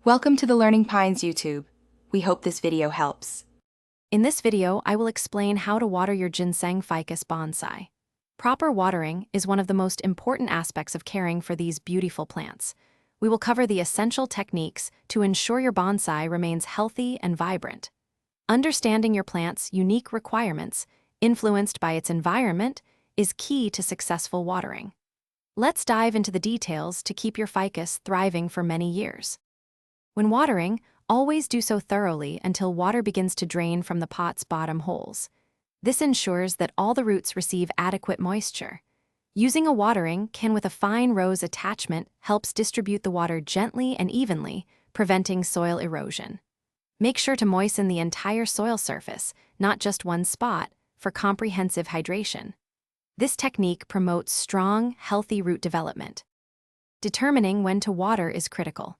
Welcome to the Learning Pines YouTube. We hope this video helps. In this video, I will explain how to water your Ginseng Ficus Bonsai. Proper watering is one of the most important aspects of caring for these beautiful plants. We will cover the essential techniques to ensure your bonsai remains healthy and vibrant. Understanding your plant's unique requirements, influenced by its environment, is key to successful watering. Let's dive into the details to keep your ficus thriving for many years. When watering, always do so thoroughly until water begins to drain from the pot's bottom holes. This ensures that all the roots receive adequate moisture. Using a watering can with a fine rose attachment helps distribute the water gently and evenly, preventing soil erosion. Make sure to moisten the entire soil surface, not just one spot, for comprehensive hydration. This technique promotes strong, healthy root development. Determining when to water is critical.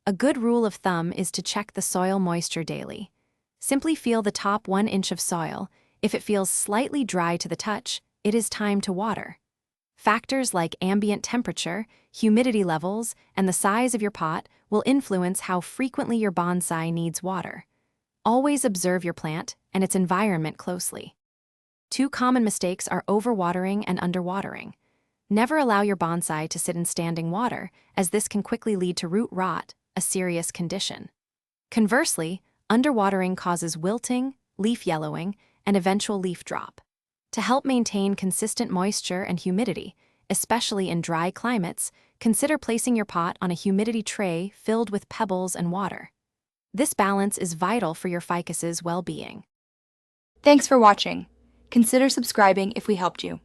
A good rule of thumb is to check the soil moisture daily. Simply feel the top 1 inch of soil. If it feels slightly dry to the touch, it is time to water. Factors like ambient temperature, humidity levels, and the size of your pot will influence how frequently your bonsai needs water. Always observe your plant and its environment closely. 2 common mistakes are overwatering and underwatering. Never allow your bonsai to sit in standing water, as this can quickly lead to root rot, a serious condition. Conversely, underwatering causes wilting, leaf yellowing, and eventual leaf drop. To help maintain consistent moisture and humidity, especially in dry climates, consider placing your pot on a humidity tray filled with pebbles and water. This balance is vital for your ficus's well-being. Thanks for watching. Consider subscribing if we helped you.